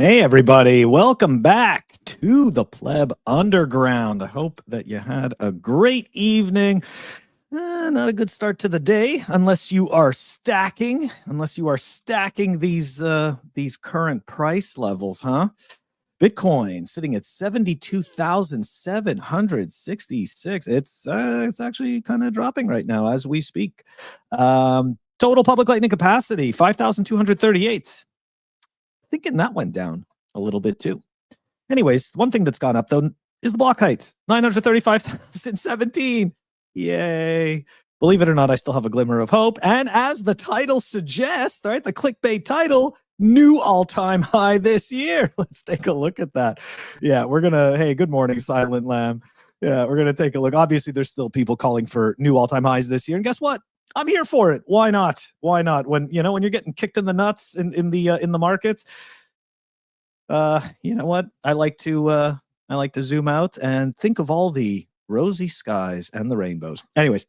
Hey, everybody. Welcome back to the Pleb Underground. I hope that you had a great evening. Not a good start to the day unless you are stacking these current price levels, huh? Bitcoin sitting at 72,766. It's actually kind of dropping right now as we speak. Total public lightning capacity 5,238. Thinking that went down a little bit too. Anyways, one thing that's gone up though is the block height, 935,017. Yay. Believe it or not, I still have a glimmer of hope. And as the title suggests, right, the clickbait title, new all-time high this year. Let's take a look at that. Yeah, hey, good morning, Silent Lamb. Yeah, we're gonna take a look. Obviously, there's still people calling for new all-time highs this year. And guess what? I'm here for it. Why not? Why not? When you're getting kicked in the nuts in the markets, you know what? I like to zoom out and think of all the rosy skies and the rainbows. Anyways,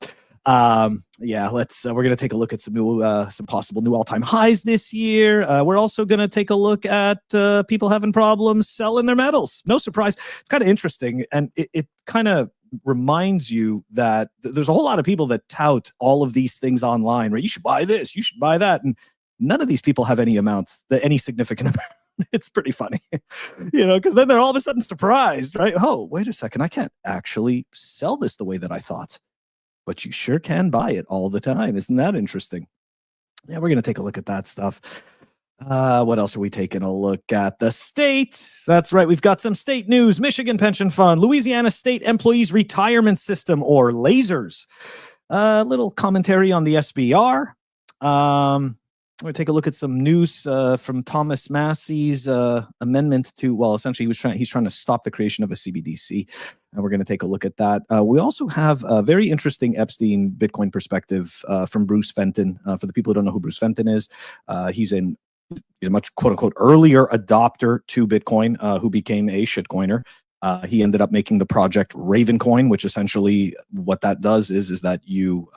yeah, we're gonna take a look at some possible new all-time highs this year. We're also gonna take a look at people having problems selling their metals. No surprise. It's kind of interesting, and it kind of reminds you that there's a whole lot of people that tout all of these things online, right? You should buy this, you should buy that, and none of these people have any significant amount. It's pretty funny, because then they're all of a sudden surprised, right? Oh, wait a second, I can't actually sell this the way that I thought, but you sure can buy it all the time. Isn't that interesting? Yeah, we're gonna take a look at that stuff. What else are we taking a look at? The state. That's right. We've got some state news. Michigan Pension Fund, Louisiana State Employees Retirement System, or lasers. Little commentary on the SBR. I'm going to take a look at some news from Thomas Massey's amendment to, well, essentially he's trying to stop the creation of a CBDC. And we're going to take a look at that. We also have a very interesting Epstein Bitcoin perspective from Bruce Fenton. For the people who don't know who Bruce Fenton is, he's a much quote unquote earlier adopter to Bitcoin, who became a shitcoiner. He ended up making the project Ravencoin, which essentially what that does is that you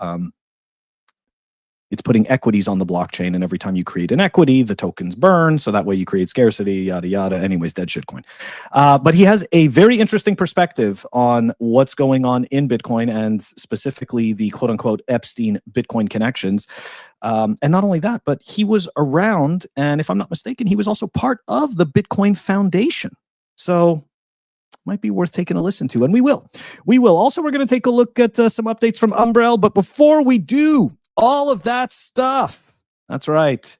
it's putting equities on the blockchain, and every time you create an equity, the tokens burn, so that way you create scarcity, yada yada. Anyways, dead shitcoin. But he has a very interesting perspective on what's going on in Bitcoin, and specifically the quote unquote Epstein Bitcoin connections. And not only that, but he was around, and if I'm not mistaken, he was also part of the Bitcoin Foundation. So might be worth taking a listen to, and we will. Also, we're going to take a look at some updates from Umbrel, but before we do all of that stuff, that's right,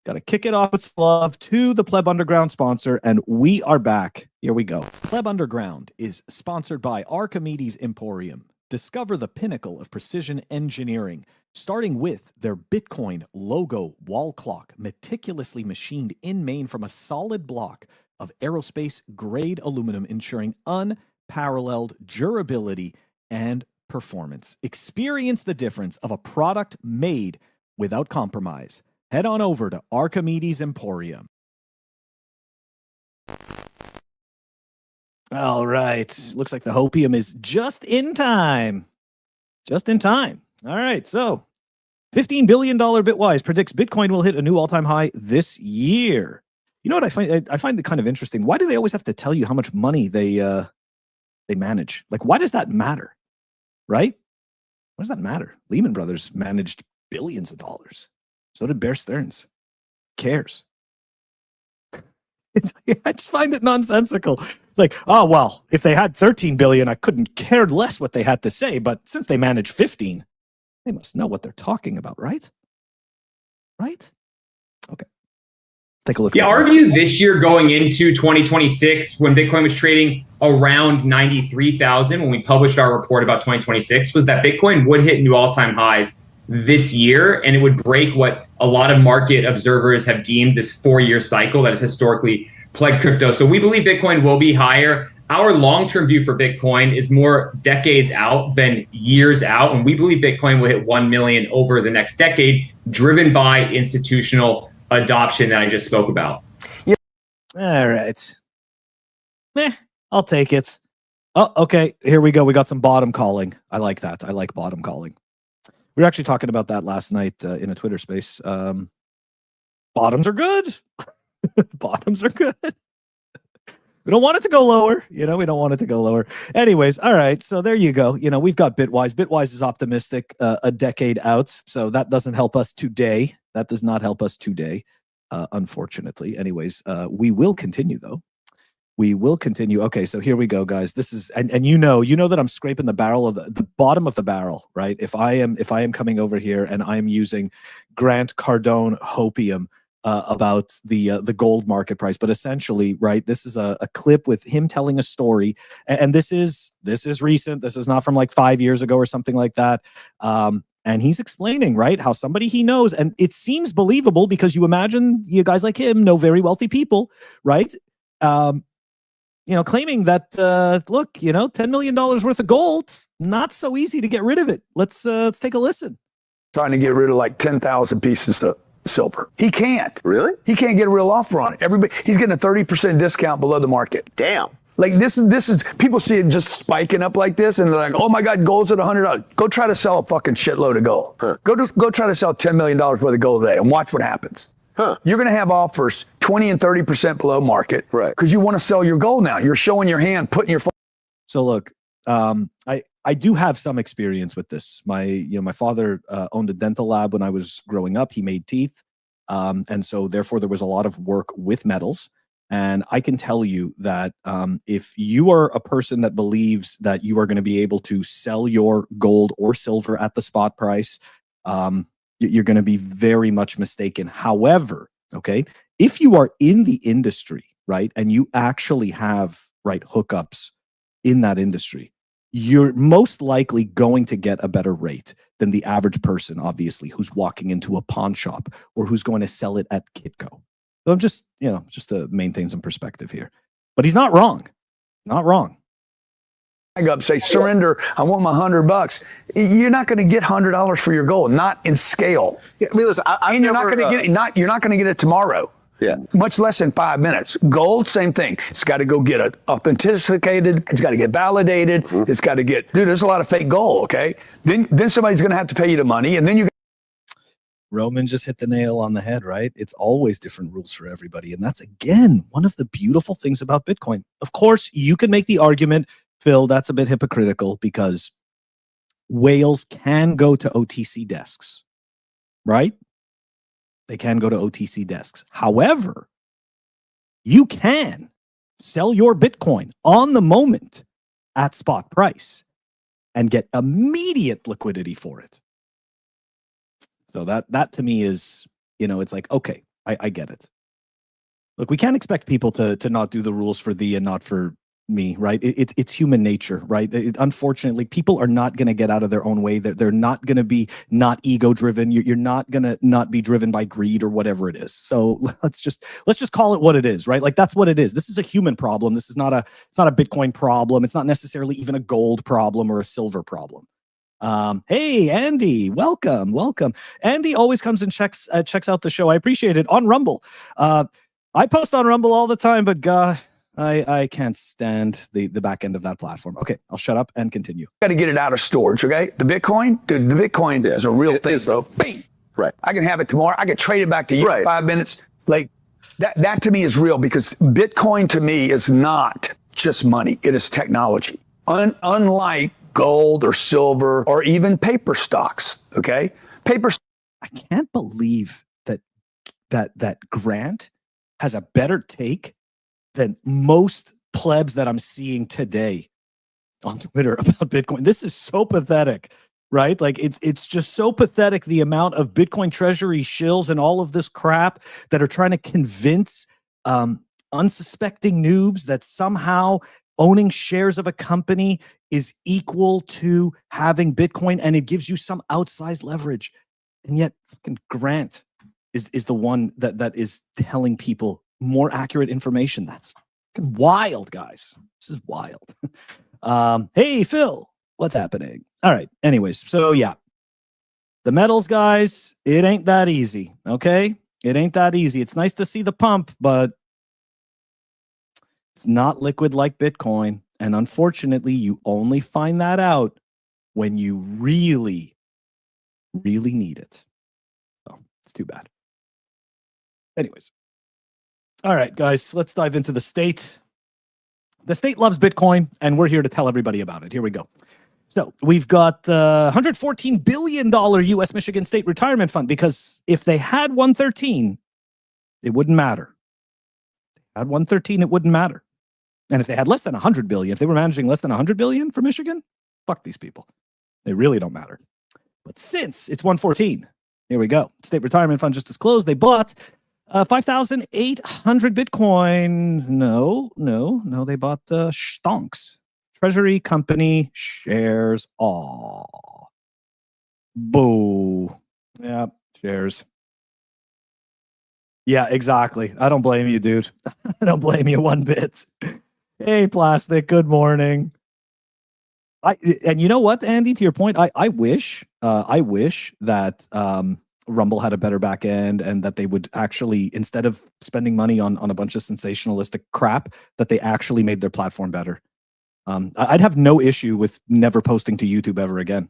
got to kick it off with love to the Pleb Underground sponsor, and we are back. Here we go. Pleb Underground is sponsored by Archimedes Emporium. Discover the pinnacle of precision engineering, starting with their Bitcoin logo wall clock, meticulously machined in Maine from a solid block of aerospace-grade aluminum, ensuring unparalleled durability and performance. Experience the difference of a product made without compromise. Head on over to Archimedes Emporium. All right. Looks like the Hopium is just in time. Just in time. All right. So $15 billion Bitwise predicts Bitcoin will hit a new all-time high this year. You know what I find it kind of interesting? Why do they always have to tell you how much money they manage? Like, why does that matter? Right? What does that matter? Lehman Brothers managed billions of dollars. So did Bear Stearns. Who cares? I just find it nonsensical. It's like, oh, well, if they had 13 billion, I couldn't care less what they had to say. But since they manage 15, they must know what they're talking about, right? Right? Okay. Let's take a look. Yeah, our view this year going into 2026, when Bitcoin was trading around 93,000, when we published our report about 2026, was that Bitcoin would hit new all-time highs this year, and it would break what a lot of market observers have deemed this 4-year cycle that has historically plagued crypto. So we believe Bitcoin will be higher. Our long-term view for Bitcoin is more decades out than years out, and we believe Bitcoin will hit 1 million over the next decade, driven by institutional adoption that I just spoke about. All right. I'll take it. Oh, okay. Here we go. We got some bottom calling. I like that. I like bottom calling. We were actually talking about that last night in a Twitter space. Bottoms are good. Bottoms are good. We don't want it to go lower. We don't want it to go lower. Anyways, all right. So there you go. We've got Bitwise. Bitwise is optimistic a decade out. So that doesn't help us today. That does not help us today, unfortunately. Anyways, we will continue, though. We will continue. Okay, so here we go, guys. This is and you know that I'm scraping the barrel of the bottom of the barrel, right? If I am coming over here and I'm using Grant Cardone Hopium about the gold market price, but essentially, right, this is a clip with him telling a story, and this is recent. This is not from like 5 years ago or something like that. And he's explaining, right, how somebody he knows, and it seems believable because you imagine you guys like him know very wealthy people, right? Claiming that, look, $10 million worth of gold, not so easy to get rid of it. Let's take a listen. Trying to get rid of like 10,000 pieces of silver. He can't. Really? He can't get a real offer on it. He's getting a 30% discount below the market. Damn. Like this is people see it just spiking up like this, and they're like, "Oh my God, gold's at $100." Go try to sell a fucking shitload of gold. Huh. Go try to sell $10 million worth of gold today, and watch what happens. Huh. You're going to have offers 20 and 30% below market, right? Because you want to sell your gold now. You're showing your hand, putting your. So look, I do have some experience with this. My father owned a dental lab when I was growing up. He made teeth, and so therefore there was a lot of work with metals. And I can tell you that if you are a person that believes that you are going to be able to sell your gold or silver at the spot price, you're going to be very much mistaken. However, okay, if you are in the industry, right, and you actually have, right, hookups in that industry, you're most likely going to get a better rate than the average person, obviously, who's walking into a pawn shop or who's going to sell it at Kitco. So I'm just, just to maintain some perspective here. But he's not wrong. Not wrong. I go up and say, surrender, I want my $100. You're not going to get $100 for your gold, not in scale. Yeah, I mean, listen, and you're not going to get it. You're not going to get it tomorrow. Yeah. Much less in 5 minutes. Gold, same thing. It's got to go get authenticated. It's got to get validated. Mm-hmm. It's got to get. Dude, there's a lot of fake gold. Okay. Then somebody's going to have to pay you the money, and then you. Roman just hit the nail on the head, right? It's always different rules for everybody. And that's, again, one of the beautiful things about Bitcoin. Of course, you can make the argument, Phil, that's a bit hypocritical because whales can go to OTC desks, right? They can go to OTC desks. However, you can sell your Bitcoin on the moment at spot price and get immediate liquidity for it. So that to me is, it's like, okay, I get it. Look, we can't expect people to not do the rules for thee and not for me, right? It's human nature, right? Unfortunately, people are not going to get out of their own way. They're not going to be not ego driven. You're not going to not be driven by greed or whatever it is. So let's just call it what it is, right? Like that's what it is. This is a human problem. This is not a Bitcoin problem. It's not necessarily even a gold problem or a silver problem. Hey, Andy, welcome. Andy always comes and checks out the show. I appreciate it on Rumble. I post on Rumble all the time, but I can't stand the back end of that platform. Okay, I'll shut up and continue. Got to get it out of storage, okay? The Bitcoin, dude, the Bitcoin is a real thing, bro. Bang! Right. I can have it tomorrow. I can trade it back to you in 5 minutes. Like that to me is real because Bitcoin to me is not just money. It is technology. Unlike gold or silver or even paper stocks, okay? I can't believe that Grant has a better take than most plebs that I'm seeing today on Twitter about Bitcoin. This is so pathetic, right? Like it's just so pathetic, the amount of Bitcoin treasury shills and all of this crap that are trying to convince unsuspecting noobs that somehow owning shares of a company is equal to having Bitcoin and it gives you some outsized leverage. And yet Grant is the one that is telling people more accurate information. That's fucking wild, guys. This is wild. Hey, Phil, what's happening? All right. Anyways, so yeah, the metals, guys, it ain't that easy. Okay. It ain't that easy. It's nice to see the pump, but it's not liquid like Bitcoin. And unfortunately, you only find that out when you really, really need it. So it's too bad. Anyways, All right, guys, let's dive into the state. The state loves Bitcoin, and we're here to tell everybody about it. Here we go. So we've got the $114 billion U.S. Michigan State Retirement Fund, because if they had 113, it wouldn't matter. If they had 113, it wouldn't matter. And if they had less than 100 billion, if they were managing less than 100 billion for Michigan, fuck these people. They really don't matter. But since it's 114, here we go. State Retirement Fund just disclosed they bought 5,800 Bitcoin. No, they bought stonks. Treasury company shares. Aw. Boo. Yeah, shares. Yeah, exactly. I don't blame you, dude. I don't blame you one bit. Hey, Plastic, good morning. And you know what, Andy, to your point, I wish that Rumble had a better back end, and that they would actually, instead of spending money on a bunch of sensationalistic crap, that they actually made their platform better. I'd have no issue with never posting to YouTube ever again.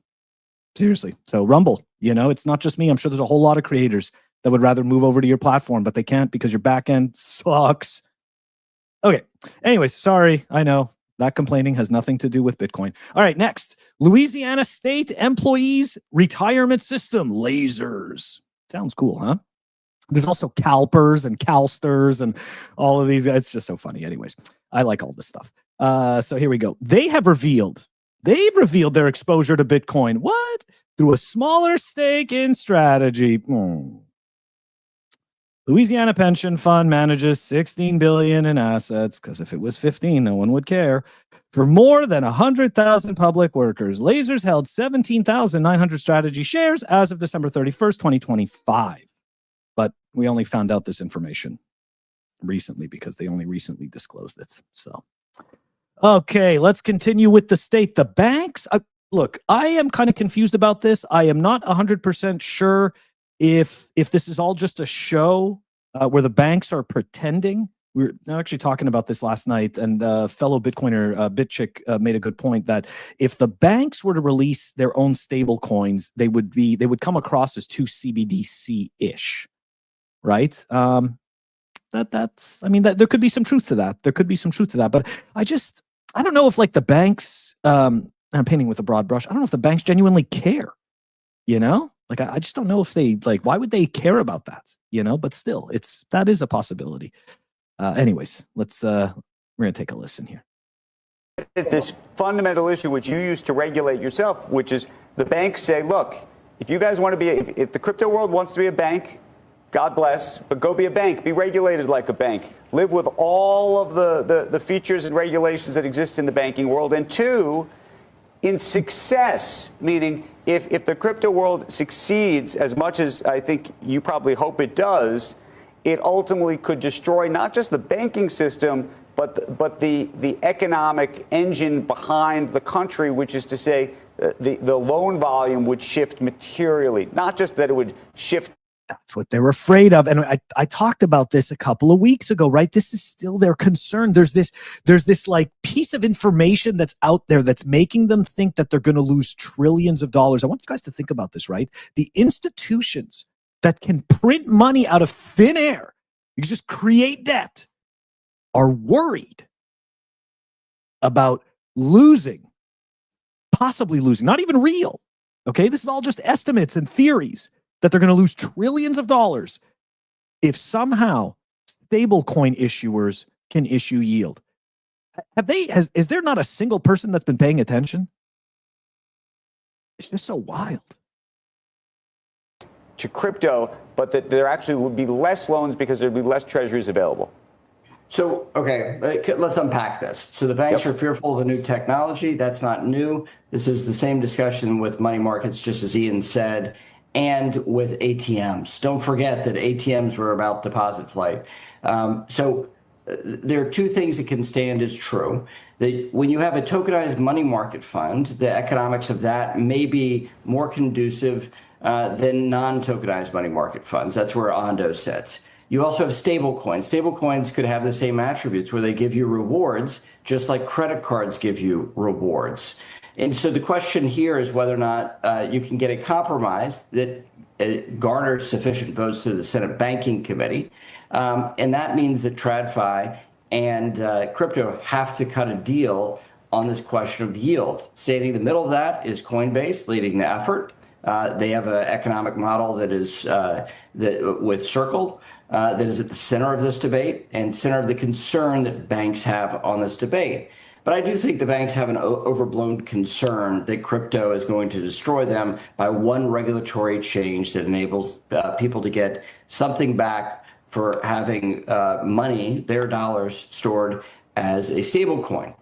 Seriously. So Rumble, it's not just me. I'm sure there's a whole lot of creators that would rather move over to your platform, but they can't because your back end sucks. Okay. Anyways, sorry. I know that complaining has nothing to do with Bitcoin. All right. Next, Louisiana State Employees Retirement System, lasers. Sounds cool, huh? There's also CalPERS and CalSTRS and all of these. It's just so funny. Anyways, I like all this stuff. So here we go. They've revealed their exposure to Bitcoin. What? Through a smaller stake in Strategy. Louisiana Pension Fund manages $16 billion in assets, because if it was 15, no one would care. For more than 100,000 public workers, Lasers held 17,900 Strategy shares as of December 31st, 2025. But we only found out this information recently because they only recently disclosed it. So, okay, let's continue with the state. The banks, look, I am kind of confused about this. I am not 100% sure if this is all just a show where the banks are pretending. We were actually talking about this last night, and fellow Bitcoiner BitChick made a good point that if the banks were to release their own stable coins, they would come across as too CBDC-ish, right? That there could be some truth to that. But I don't know if like the banks, I'm painting with a broad brush. I don't know if the banks genuinely care, Like, I just don't know if they, why would they care about that, But still, that is a possibility. Anyways, we're going to take a listen here. This fundamental issue which you used to regulate yourself, which is the banks say, look, if you guys want to be, if the crypto world wants to be a bank, God bless, but go be a bank, be regulated like a bank, live with all of the features and regulations that exist in the banking world. And two, in success, meaning if the crypto world succeeds as much as I think you probably hope it does, it ultimately could destroy not just the banking system, but the economic engine behind the country, which is to say the loan volume would shift materially, not just that it would shift. That's what they're afraid of. And I talked about this a couple of weeks ago, right? This is still their concern. There's this like piece of information that's out there that's making them think that they're going to lose trillions of dollars. I want you guys to think about this, right? The institutions that can print money out of thin air, you can just create debt, are worried about possibly losing, not even real. Okay. This is all just estimates and theories that they're going to lose trillions of dollars if somehow stablecoin issuers can issue yield. Is there not a single person that's been paying attention? It's just so wild. To crypto, but that there actually would be less loans because there'd be less treasuries available. So, okay, let's unpack this. So the banks are fearful of a new technology. That's not new. This is the same discussion with money markets, just as Ian said, and with ATMs. Don't forget that ATMs were about deposit flight. So there are two things that can stand as true. That when you have a tokenized money market fund, the economics of that may be more conducive than non-tokenized money market funds. That's where Ondo sits. You also have stable coins. Stable coins could have the same attributes where they give you rewards, just like credit cards give you rewards. And so the question here is whether or not you can get a compromise that garners sufficient votes through the Senate Banking Committee. And that means that TradFi and crypto have to cut a deal on this question of yield. Standing in the middle of that is Coinbase, leading the effort. They have an economic model that is with Circle that is at the center of this debate and center of the concern that banks have on this debate. But I do think the banks have an overblown concern that crypto is going to destroy them by one regulatory change that enables people to get something back for having money, their dollars, stored as a stable coin.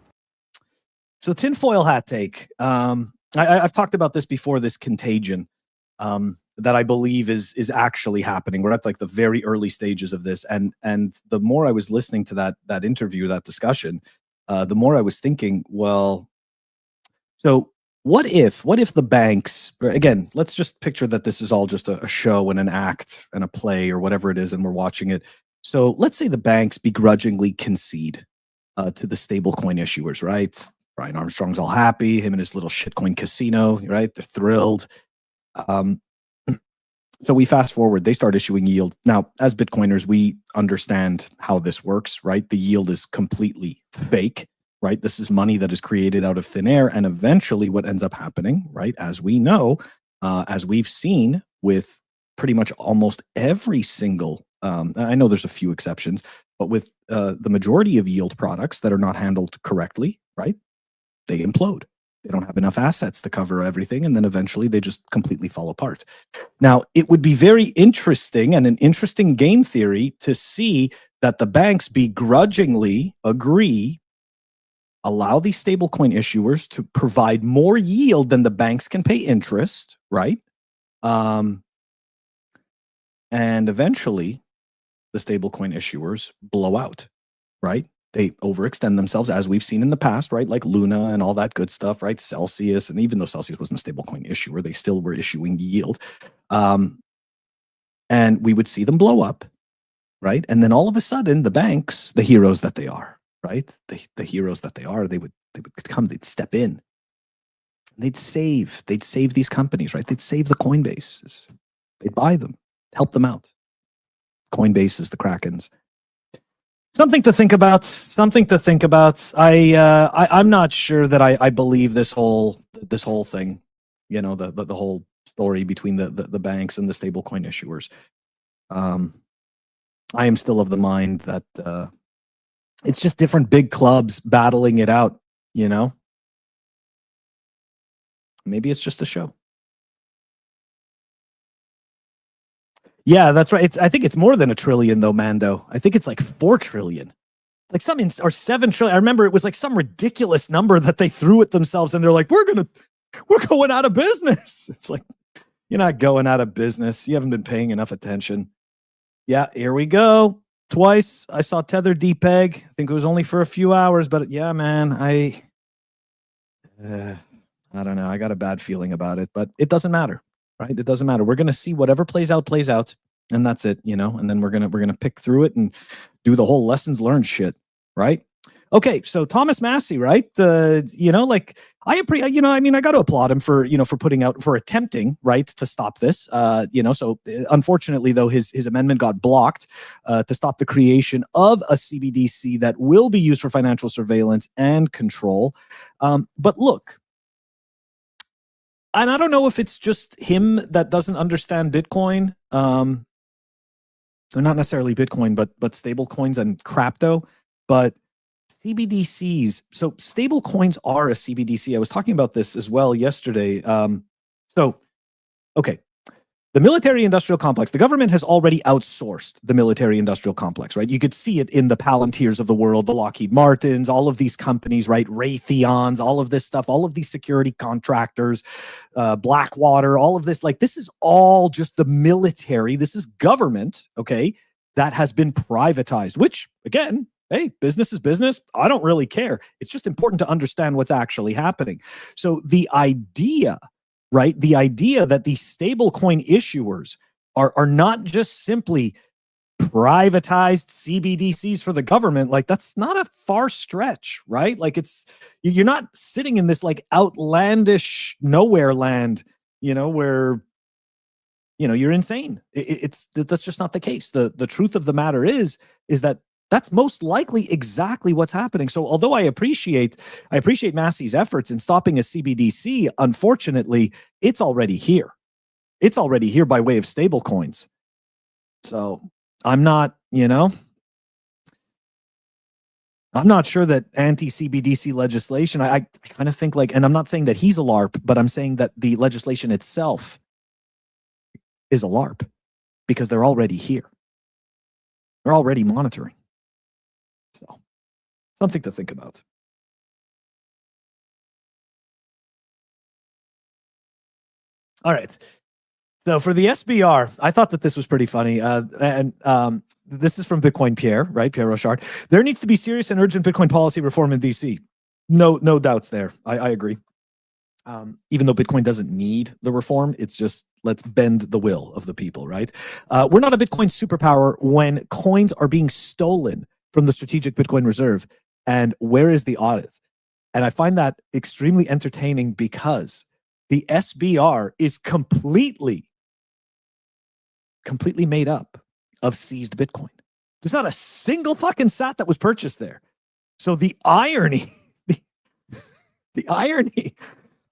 So tinfoil hat take. I've talked about this before, this contagion that I believe is actually happening. We're at like the very early stages of this. And the more I was listening to that interview, that discussion, the more I was thinking, well, so what if the banks, again, let's just picture that this is all just a show and an act and a play or whatever it is, and we're watching it. So let's say the banks begrudgingly concede to the stablecoin issuers, right? Brian Armstrong's all happy, him and his little shitcoin casino, right? They're thrilled. So we fast forward, they start issuing yield. Now, as Bitcoiners, we understand how this works, right? The yield is completely fake, right? This is money that is created out of thin air. And eventually what ends up happening, right? As we know, as we've seen with pretty much almost every single, I know there's a few exceptions, but with the majority of yield products that are not handled correctly, right? They implode. They don't have enough assets to cover everything, and then eventually they just completely fall apart. Now, it would be very interesting and an interesting game theory to see that the banks begrudgingly agree, allow these stablecoin issuers to provide more yield than the banks can pay interest, right? And eventually, the stablecoin issuers blow out, right? They overextend themselves, as we've seen in the past, right? Like Luna and all that good stuff, right? Celsius, and even though Celsius wasn't a stablecoin issuer, they still were issuing yield. And we would see them blow up, right? And then all of a sudden, the banks, the heroes that they are, right? The heroes that they are, they would come, they'd step in. They'd save these companies, right? They'd save the Coinbases. They'd buy them, help them out. Coinbases, the Krakens. Something to think about. I'm not sure that I believe this whole thing, you know, the whole story between the banks and the stablecoin issuers. I am still of the mind that it's just different big clubs battling it out, you know. Maybe it's just a show. Yeah, that's right. I think it's more than $1 trillion, though, Mando. I think it's like 4 trillion. Like or 7 trillion. I remember it was like some ridiculous number that they threw at themselves, and they're like, "We're going out of business." It's like, you're not going out of business. You haven't been paying enough attention. Yeah, here we go. Twice I saw Tether depeg. I think it was only for a few hours, but yeah, man, I don't know. I got a bad feeling about it, but it doesn't matter. Right? It doesn't matter. We're going to see whatever plays out, and that's it, you know, and then we're going to pick through it and do the whole lessons learned shit, right? Okay, so Thomas Massey, right? You know, like I got to applaud him for attempting, right, to stop this. You know, so unfortunately though his amendment got blocked to stop the creation of a CBDC that will be used for financial surveillance and control. But look, and I don't know if it's just him that doesn't understand Bitcoin, or not necessarily Bitcoin, but stable coins and crypto, but CBDCs. So stable coins are a CBDC. I was talking about this as well yesterday. Okay. The military-industrial complex, the government has already outsourced the military-industrial complex, right? You could see it in the Palantirs of the world, the Lockheed Martins, all of these companies, right? Raytheons, all of this stuff, all of these security contractors, Blackwater, all of this. Like, this is all just the military. This is government, okay, that has been privatized, which, again, hey, business is business. I don't really care. It's just important to understand what's actually happening. So the idea, right? The idea that these stablecoin issuers are not just simply privatized CBDCs for the government, like that's not a far stretch, right? Like you're not sitting in this like outlandish nowhere land, where you're insane. That's just not the case. The truth of the matter is that that's most likely exactly what's happening. So although I appreciate Massey's efforts in stopping a CBDC, unfortunately, it's already here. It's already here by way of stable coins. So I'm not sure that anti-CBDC legislation, I kind of think like, and I'm not saying that he's a LARP, but I'm saying that the legislation itself is a LARP because they're already here. They're already monitoring. So something to think about. All right. So for the SBR, I thought that this was pretty funny. This is from Bitcoin Pierre, right? Pierre Rochard. There needs to be serious and urgent Bitcoin policy reform in DC. No doubts there. I agree. Even though Bitcoin doesn't need the reform, it's just let's bend the will of the people, right? We're not a Bitcoin superpower when coins are being stolen from the strategic Bitcoin reserve. And where is the audit? And I find that extremely entertaining because the SBR is completely made up of seized Bitcoin. There's not a single fucking sat that was purchased there. So the irony, the irony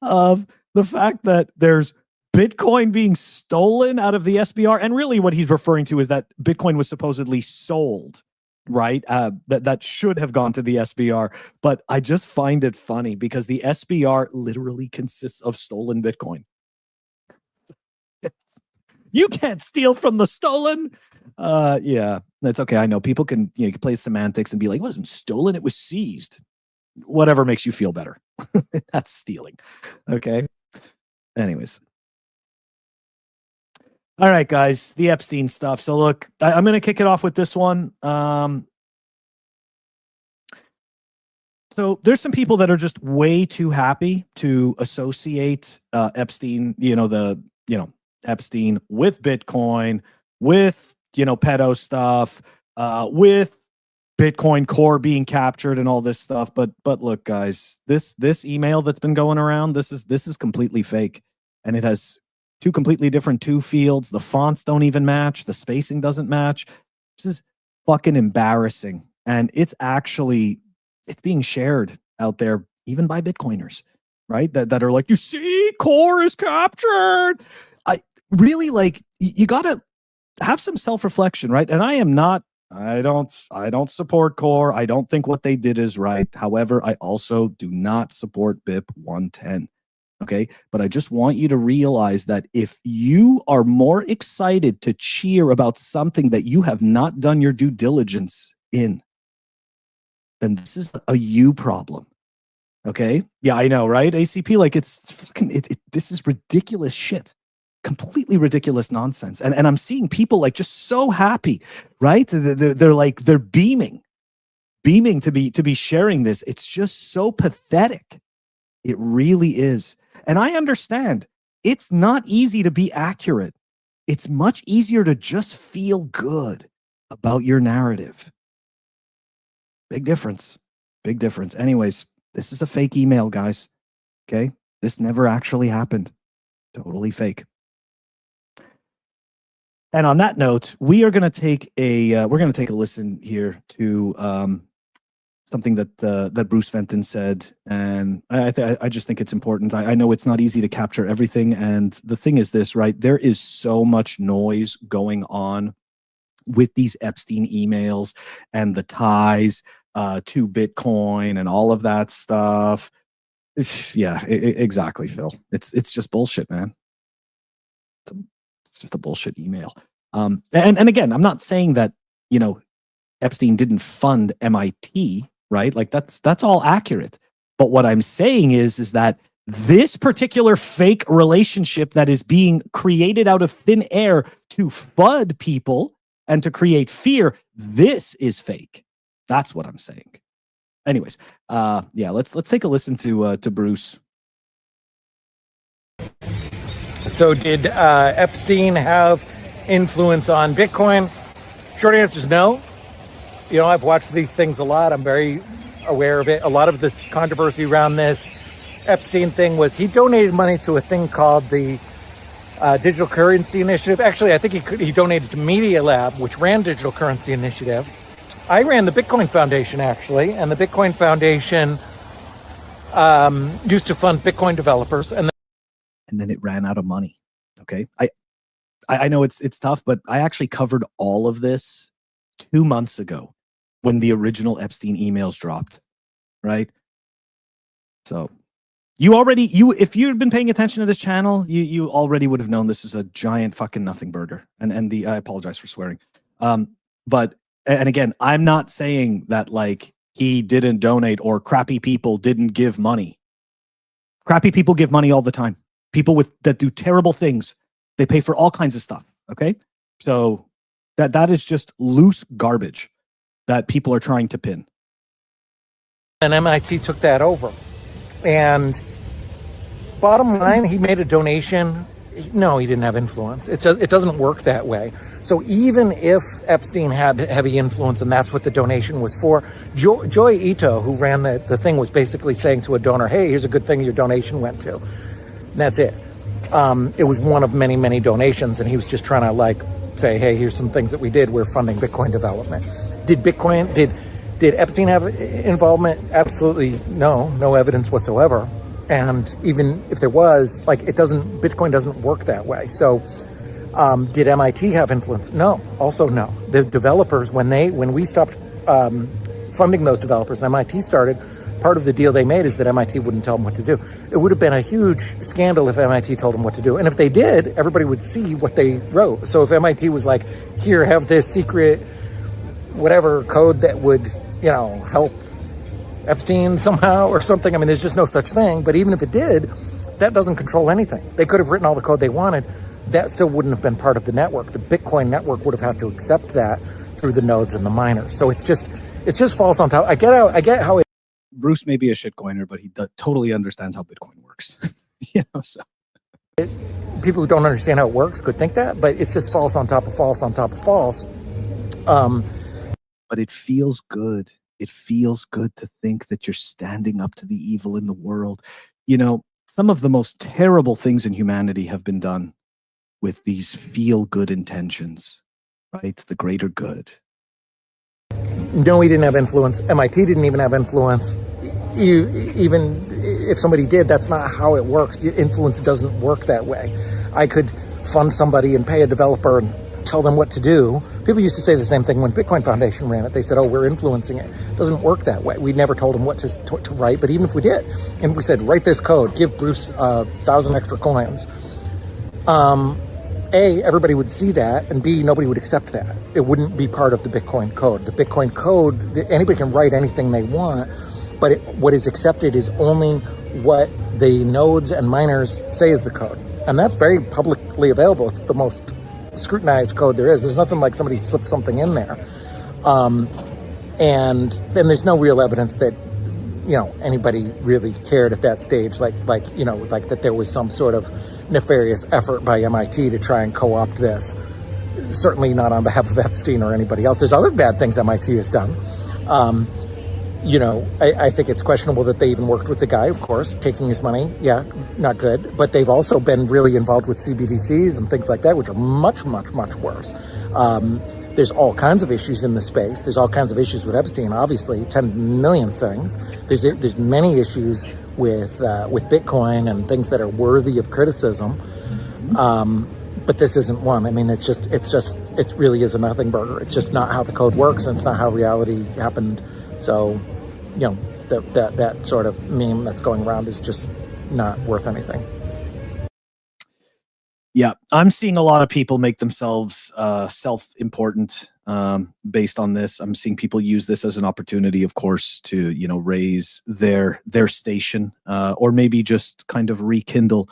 of the fact that there's Bitcoin being stolen out of the SBR, and really what he's referring to is that Bitcoin was supposedly sold, right? That should have gone to the SBR. But I just find it funny because the SBR literally consists of stolen Bitcoin. You can't steal from the stolen. Yeah, that's okay. I know people can, you can play semantics and be like, it wasn't stolen, it was seized. Whatever makes you feel better. That's stealing. Okay. Anyways. All right, guys, the Epstein stuff. So look, I'm going to kick it off with this one. So there's some people that are just way too happy to associate Epstein, Epstein with Bitcoin, with, pedo stuff, with Bitcoin core being captured and all this stuff. But look, guys, this email that's been going around, this is completely fake. And it has two completely different fields. The fonts don't even match. The spacing doesn't match. This is fucking embarrassing. And it's being shared out there, even by Bitcoiners, right? That are like, you see, core is captured. I really like, you got to have some self-reflection, right? And I don't support core. I don't think what they did is right. However, I also do not support BIP 110. Okay. But I just want you to realize that if you are more excited to cheer about something that you have not done your due diligence in, then this is a you problem. Okay. Yeah, I know, right? ACP, like it's fucking, this is ridiculous shit. Completely ridiculous nonsense. And I'm seeing people like just so happy, right? They're beaming to be sharing this. It's just so pathetic. It really is. And I understand it's not easy to be accurate. It's much easier to just feel good about your narrative. Big difference. Big difference. Anyways, this is a fake email, guys. Okay? This never actually happened. Totally fake. And on that note, we are going to take a listen here to something that Bruce Fenton said, and I just think it's important. I know it's not easy to capture everything, and the thing is this, right? There is so much noise going on with these Epstein emails and the ties to Bitcoin and all of that stuff. Exactly, Phil. It's just bullshit, man. It's just a bullshit email. And again, I'm not saying that, Epstein didn't fund MIT, right? Like that's all accurate. But what I'm saying is that this particular fake relationship that is being created out of thin air to FUD people and to create fear, this is fake. That's what I'm saying. Anyways, let's take a listen to Bruce. So did Epstein have influence on Bitcoin? Short answer is no. You know, I've watched these things a lot. I'm very aware of it. A lot of the controversy around this Epstein thing was he donated money to a thing called the Digital Currency Initiative. Actually, I think he donated to Media Lab, which ran Digital Currency Initiative. I ran the Bitcoin Foundation, actually, and the Bitcoin Foundation used to fund Bitcoin developers. And then it ran out of money. Okay. I know it's tough, but I actually covered all of this 2 months ago when the original Epstein emails dropped, right? So if you'd been paying attention to this channel, you already would have known this is a giant fucking nothing burger. And I apologize for swearing. But again, I'm not saying that like he didn't donate or crappy people didn't give money. Crappy people give money all the time. People that do terrible things, they pay for all kinds of stuff. Okay. So that is just loose garbage that people are trying to pin. And MIT took that over. And bottom line, he made a donation. No, he didn't have influence. It doesn't work that way. So even if Epstein had heavy influence and that's what the donation was for, Joy Ito, who ran the thing, was basically saying to a donor, hey, here's a good thing your donation went to. And that's it. It was one of many, many donations. And he was just trying to like say, hey, here's some things that we did. We're funding Bitcoin development. Did Epstein have involvement? Absolutely no evidence whatsoever. And even if there was, like, Bitcoin doesn't work that way. So did MIT have influence? No, also no. The developers, when we stopped funding those developers, and MIT started, part of the deal they made is that MIT wouldn't tell them what to do. It would have been a huge scandal if MIT told them what to do. And if they did, everybody would see what they wrote. So if MIT was like, here, have this secret whatever code that would, help Epstein somehow or something. I mean, there's just no such thing. But even if it did, that doesn't control anything. They could have written all the code they wanted. That still wouldn't have been part of the network. The Bitcoin network would have had to accept that through the nodes and the miners. So it's just false on top. I get how Bruce may be a shitcoiner, but he totally understands how Bitcoin works. So people who don't understand how it works could think that, but it's just false on top of false on top of false. But it feels good. It feels good to think that you're standing up to the evil in the world. Some of the most terrible things in humanity have been done with these feel-good intentions, right? The greater good. No, he didn't have influence. MIT didn't even have influence. Even if somebody did, that's not how it works. Influence doesn't work that way. I could fund somebody and pay a developer and tell them what to do. People used to say the same thing when Bitcoin Foundation ran it. They said, oh, we're influencing it. It doesn't work that way. We never told them what to write, but even if we did, and we said, write this code, give Bruce 1,000 extra coins, A, everybody would see that, and B, nobody would accept that. It wouldn't be part of the Bitcoin code. The Bitcoin code, anybody can write anything they want, but what is accepted is only what the nodes and miners say is the code. And that's very publicly available. It's the most scrutinized code there is. There's nothing like somebody slipped something in there. And then there's no real evidence that, anybody really cared at that stage, like that there was some sort of nefarious effort by MIT to try and co-opt this. Certainly not on behalf of Epstein or anybody else. There's other bad things MIT has done. I think it's questionable that they even worked with the guy, of course, taking his money. Yeah, not good. But they've also been really involved with CBDCs and things like that, which are much, much, much worse. There's all kinds of issues in the space. There's all kinds of issues with Epstein, obviously, 10 million things. There's many issues with Bitcoin and things that are worthy of criticism. But this isn't one. I mean, it really is a nothing burger. It's just not how the code works, and it's not how reality happened. So, that sort of meme that's going around is just not worth anything. Yeah, I'm seeing a lot of people make themselves self-important based on this. I'm seeing people use this as an opportunity, of course, to raise their station or maybe just kind of rekindle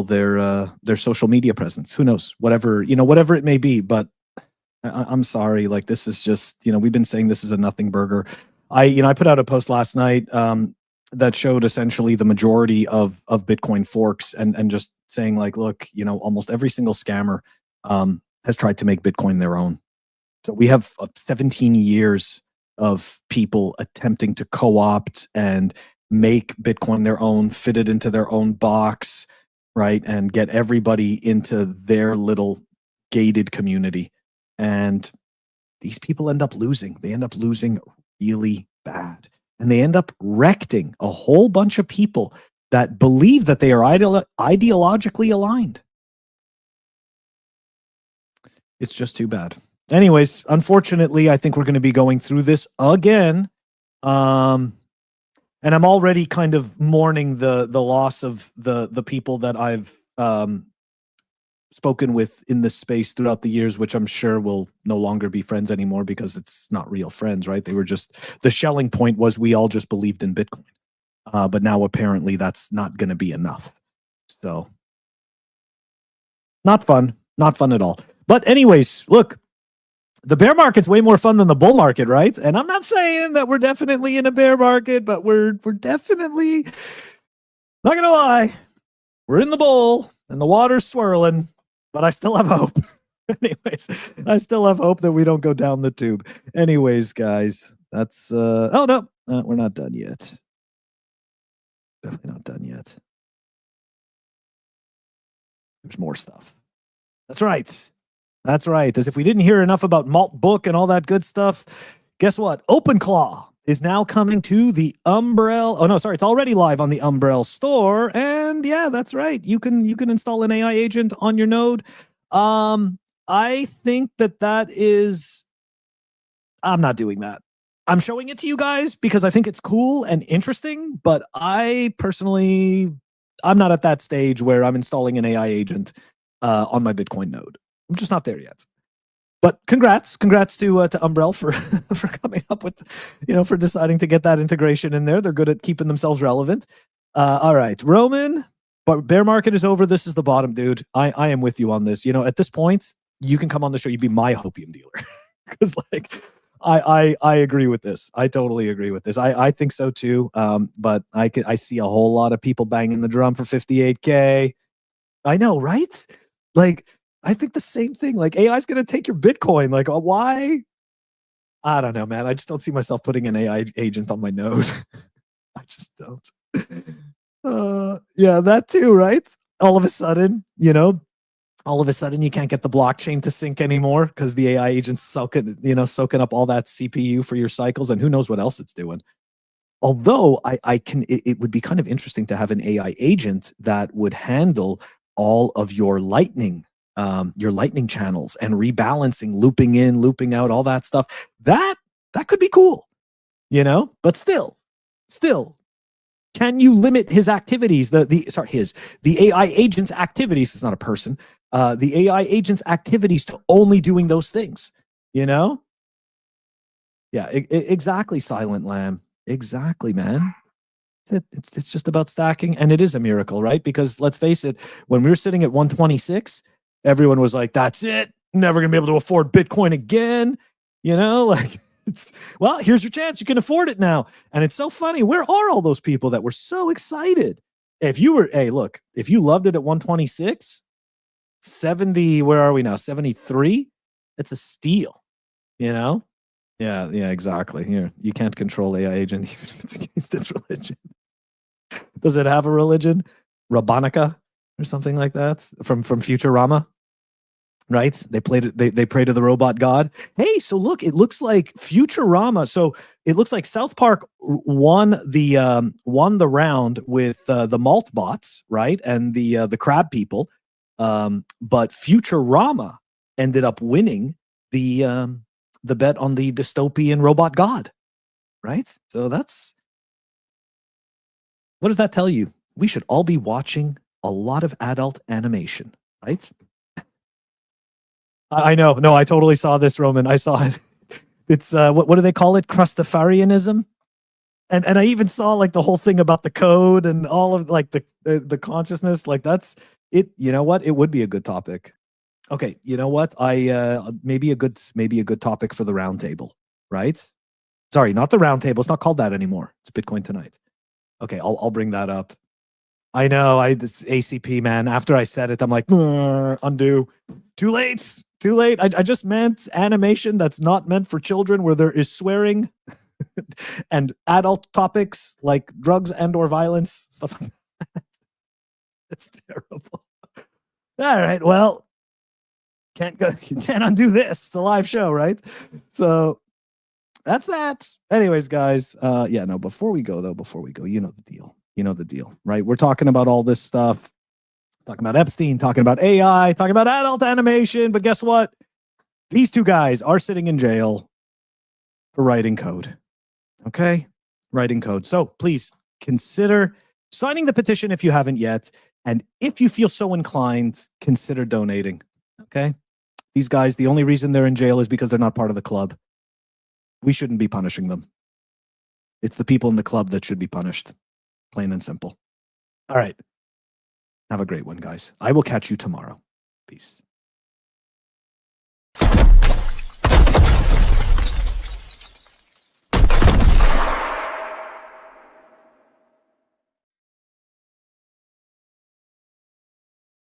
their social media presence. Who knows? Whatever it may be, but. I'm sorry. Like, this is just, we've been saying this is a nothing burger. I put out a post last night that showed essentially the majority of Bitcoin forks and just saying like, look, almost every single scammer has tried to make Bitcoin their own. So we have 17 years of people attempting to co-opt and make Bitcoin their own, fit it into their own box, right? And get everybody into their little gated community. And these people end up losing. They end up losing really bad. And they end up wrecking a whole bunch of people that believe that they are ideologically aligned. It's just too bad. Anyways, unfortunately, I think we're going to be going through this again. And I'm already kind of mourning the loss of the people that I've spoken with in this space throughout the years, which I'm sure will no longer be friends anymore because it's not real friends, right? They were just, the Schelling point was we all just believed in Bitcoin. But now apparently that's not going to be enough. So not fun at all. But anyways, look, the bear market's way more fun than the bull market, right? And I'm not saying that we're definitely in a bear market, but we're definitely, not gonna lie, we're in the bull and the water's swirling, but I still have hope. Anyways, I still have hope that we don't go down the tube. Anyways, guys, that's oh no, we're not done yet. Definitely not done yet. There's more stuff. That's right. That's right. As if we didn't hear enough about Malt Book and all that good stuff. Guess what? OpenClaw is now coming to the Umbrel. Oh no, sorry, it's already live on the Umbrel store. And yeah, that's right. You can install an AI agent on your node. I think that is. I'm not doing that. I'm showing it to you guys because I think it's cool and interesting. But I personally, I'm not at that stage where I'm installing an AI agent on my Bitcoin node. I'm just not there yet. But congrats to Umbrel for coming up with, for deciding to get that integration in there. They're good at keeping themselves relevant. All right, Roman, but bear market is over. This is the bottom, dude. I am with you on this. At this point, you can come on the show. You'd be my Hopium dealer because I agree with this. I totally agree with this. I think so too. But I see a whole lot of people banging the drum for 58K. I know, right? I think the same thing. AI is going to take your Bitcoin. Why? I don't know, man. I just don't see myself putting an AI agent on my node. I just don't. Yeah, that too, right? All of a sudden, you can't get the blockchain to sync anymore because the AI agent's soaking up all that CPU for your cycles, and who knows what else it's doing. Although it would be kind of interesting to have an AI agent that would handle all of your lightning channels and rebalancing, looping in, looping out, all that stuff. That could be cool, but still, can you limit his activities? The AI agent's activities, it's not a person, the AI agent's activities to only doing those things, Yeah, exactly, Silent Lamb. Exactly, man. It's just about stacking, and it is a miracle, right? Because let's face it, when we were sitting at 126, everyone was like, that's it. Never going to be able to afford Bitcoin again. Well, here's your chance. You can afford it now. And it's so funny. Where are all those people that were so excited? If you loved it at 126, 70, where are we now? 73? It's a steal, Yeah, exactly. Here, you can't control AI agent even if it's against its religion. Does it have a religion? Rabbanica or something like that from Futurama, right? They pray to the robot god. Hey, so look, it looks like Futurama. So it looks like South Park won the round with the malt bots, right, and the crab people. But Futurama ended up winning the bet on the dystopian robot god, right? So what does that tell you? We should all be watching a lot of adult animation, right? I know. No, I totally saw this, Roman. I saw it. It's what do they call it? Crustafarianism. And I even saw the whole thing about the code and all of the consciousness. That's it. You know what? It would be a good topic. Okay, you know what? Maybe a good topic for the roundtable, right? Sorry, not the roundtable. It's not called that anymore. It's Bitcoin Tonight. Okay, I'll bring that up. I know. This ACP, man. After I said it, I'm like, undo. Too late. Too late. I just meant animation that's not meant for children, where there is swearing and adult topics like drugs and or violence, stuff like that. It's terrible. All right. Well, you can't undo this. It's a live show, right? So that's that. Anyways, guys. Before we go, you know the deal. You know the deal, right? We're talking about all this stuff. Talking about Epstein, talking about AI, talking about adult animation. But guess what? These two guys are sitting in jail for writing code. Okay? Writing code. So please consider signing the petition if you haven't yet. And if you feel so inclined, consider donating. Okay? These guys, the only reason they're in jail is because they're not part of the club. We shouldn't be punishing them. It's the people in the club that should be punished. Plain and simple. All right. Have a great one, guys. I will catch you tomorrow. Peace.